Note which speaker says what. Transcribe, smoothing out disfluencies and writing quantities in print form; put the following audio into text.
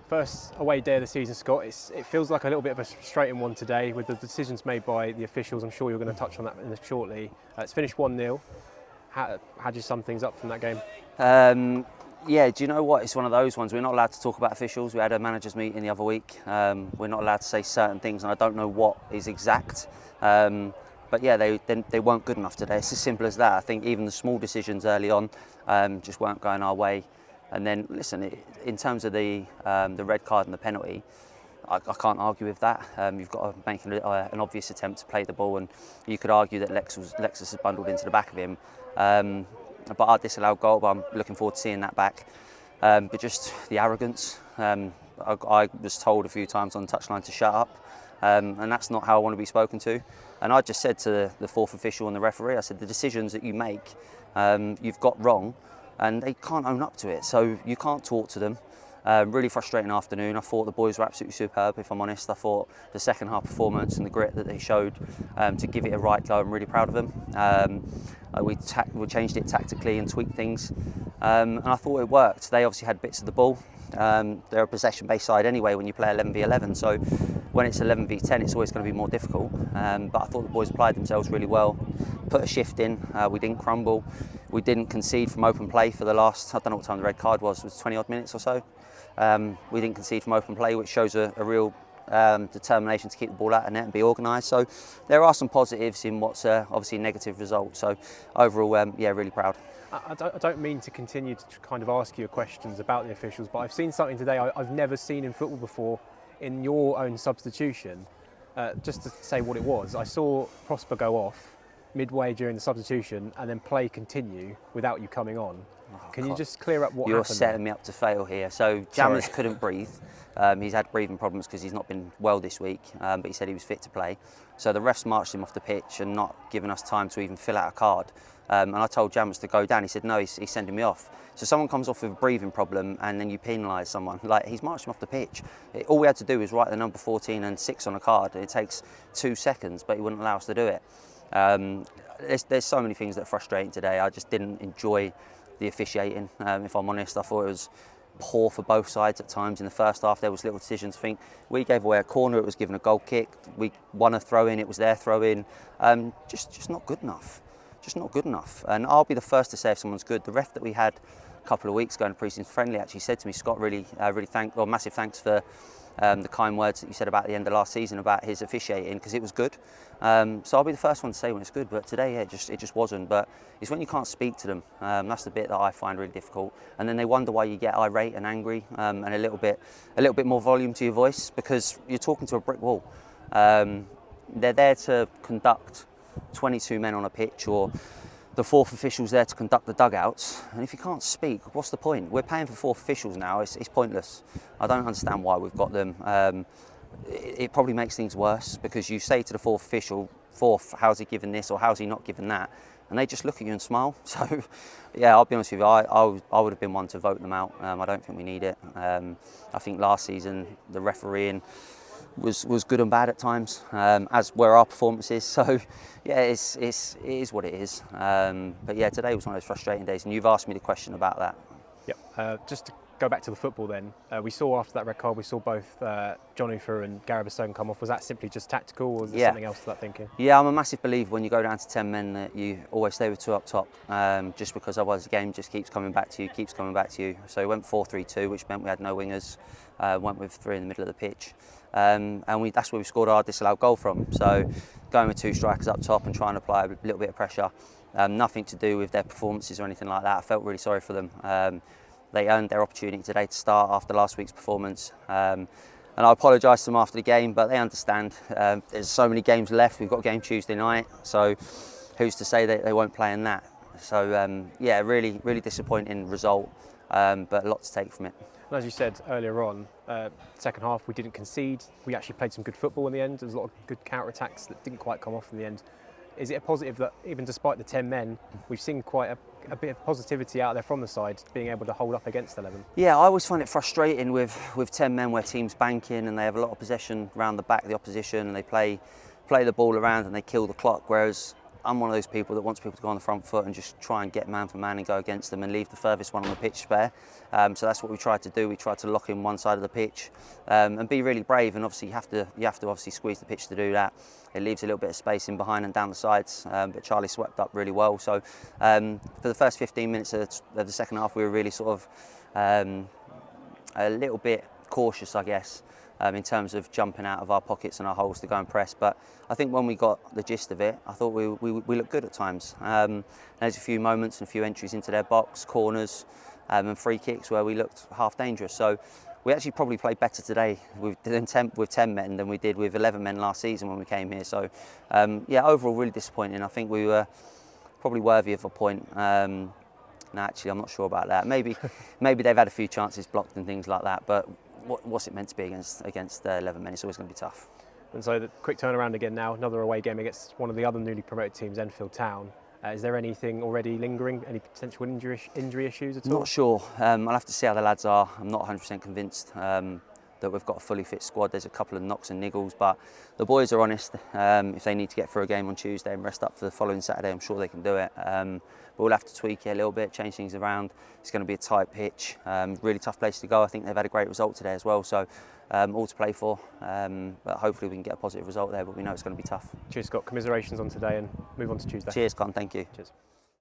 Speaker 1: First away day of the season, Scott. It feels like a little bit of a frustrating one today with the decisions made by the officials. I'm sure you're going to touch on that shortly. It's finished 1-0. How do you sum things up from that game?
Speaker 2: Yeah, do you know what? It's one of those ones. We're not allowed to talk about officials. We had a managers meeting the other week. We're not allowed to say certain things, and I don't know what is exact. But yeah, they weren't good enough today. It's as simple as that. I think even the small decisions early on just weren't going our way. And then, listen, in terms of the red card and the penalty, I can't argue with that. You've got to make an obvious attempt to play the ball, and you could argue that Lexus is bundled into the back of him. But our disallowed goal, but I'm looking forward to seeing that back. But just the arrogance. I was told a few times on the touchline to shut up, and that's not how I want to be spoken to. And I just said to the fourth official and the referee, I said, the decisions that you make, you've got wrong, and they can't own up to it. So you can't talk to them. Really frustrating afternoon. I thought the boys were absolutely superb, if I'm honest. I thought the second half performance and the grit that they showed to give it a right go, I'm really proud of them. We changed it tactically and tweaked things, and I thought it worked. They obviously had bits of the ball. They're a possession-based side anyway when you play 11v11, so when it's 11v10 it's always going to be more difficult. But I thought the boys applied themselves really well, put a shift in, we didn't crumble, we didn't concede from open play for the last, I don't know what time the red card was 20 odd minutes or so. We didn't concede from open play, which shows a real determination to keep the ball out of net and be organised. So there are some positives in what's obviously a negative result. So overall, yeah, really proud.
Speaker 1: I don't mean to continue to kind of ask you questions about the officials, but I've seen something today I've never seen in football before in your own substitution. Just to say what it was, I saw Prosper go off midway during the substitution and then play continue without you coming on. Can you just clear up what happened?
Speaker 2: You're setting me up to fail here. So Jammers couldn't breathe. He's had breathing problems because he's not been well this week, but he said he was fit to play. So the refs marched him off the pitch and not giving us time to even fill out a card. And I told Jammers to go down. He said, no, he's sending me off. So someone comes off with a breathing problem and then you penalise someone. Like, he's marched him off the pitch. All we had to do was write the number 14 and 6 on a card. It takes 2 seconds, but he wouldn't allow us to do it. There's so many things that are frustrating today. I just didn't enjoy the officiating, if I'm honest. I thought it was poor for both sides at times. In the first half there was little decisions. I think we gave away a corner, it was given a goal kick. We won a throw in, it was their throw in. Just not good enough. Just not good enough. And I'll be the first to say if someone's good. The ref that we had a couple of weeks ago in a pre-season friendly actually said to me, Scott, massive thanks for the kind words that you said about the end of last season about his officiating, because it was good. So I'll be the first one to say when it's good, but today, yeah, it just wasn't. But it's when you can't speak to them. That's the bit that I find really difficult. And then they wonder why you get irate and angry, and a little bit more volume to your voice, because you're talking to a brick wall. They're there to conduct 22 men on a pitch, or the fourth official's there to conduct the dugouts, and if you can't speak, what's the point? We're paying for fourth officials now. It's pointless. I don't understand why we've got them. It probably makes things worse, because you say to the fourth official, how's he given this or how's he not given that, and they just look at you and smile. So yeah, I'll be honest with you, I would have been one to vote them out. I don't think we need it. I think last season the refereeing was good and bad at times, as were our performances. So yeah, it is what it is. But yeah, today was one of those frustrating days, and you've asked me the question about that.
Speaker 1: Yep. Just to go back to the football then, we saw after that red card, we saw both John Ufer and Gary Basone come off. Was that simply just tactical, or was there something else to that thinking?
Speaker 2: Yeah, I'm a massive believer when you go down to 10 men that you always stay with 2 up top, just because otherwise the game just keeps coming back to you, So we went 4-3-2, which meant we had no wingers, went with 3 in the middle of the pitch. And that's where we scored our disallowed goal from. So going with 2 strikers up top and trying to apply a little bit of pressure, nothing to do with their performances or anything like that. I felt really sorry for them. They earned their opportunity today to start after last week's performance. And I apologise to them after the game, but they understand. There's so many games left. We've got a game Tuesday night, so who's to say they won't play in that? So yeah, really, really disappointing result, but a lot to take from it.
Speaker 1: And as you said earlier on, second half we didn't concede. We actually played some good football in the end. There was a lot of good counter-attacks that didn't quite come off in the end. Is it a positive that even despite the 10 men, we've seen quite a bit of positivity out there from the side, being able to hold up against 11?
Speaker 2: Yeah, I always find it frustrating with 10 men where teams bank in and they have a lot of possession around the back of the opposition, and they play the ball around and they kill the clock, whereas I'm one of those people that wants people to go on the front foot and just try and get man for man and go against them and leave the furthest one on the pitch spare. So that's what we tried to do. We tried to lock in one side of the pitch and be really brave. And obviously you have to obviously squeeze the pitch to do that. It leaves a little bit of space in behind and down the sides, but Charlie swept up really well. So for the first 15 minutes of the second half, we were really sort of a little bit cautious, I guess, in terms of jumping out of our pockets and our holes to go and press. But I think when we got the gist of it, I thought we looked good at times. There's a few moments and a few entries into their box, corners and free kicks where we looked half dangerous. So we actually probably played better today with 10 men than we did with 11 men last season when we came here. So yeah, overall really disappointing. I think we were probably worthy of a point. No, actually, I'm not sure about that. Maybe they've had a few chances blocked and things like that. But what's it meant to be against 11 men? It's always going to be tough.
Speaker 1: And so the quick turnaround again now, another away game against one of the other newly promoted teams, Enfield Town. Is there anything already lingering, any potential injury issues at all?
Speaker 2: Not sure. I'll have to see how the lads are. I'm not 100% convinced that we've got a fully fit squad. There's a couple of knocks and niggles, but the boys are honest. If they need to get through a game on Tuesday and rest up for the following Saturday, I'm sure they can do it. But we'll have to tweak it a little bit, change things around. It's going to be a tight pitch, really tough place to go. I think they've had a great result today as well, so all to play for. But hopefully we can get a positive result there, but we know it's going to be tough.
Speaker 1: Cheers, Scott. Commiserations on today and move on to Tuesday.
Speaker 2: Cheers, Con. Thank you.
Speaker 1: Cheers.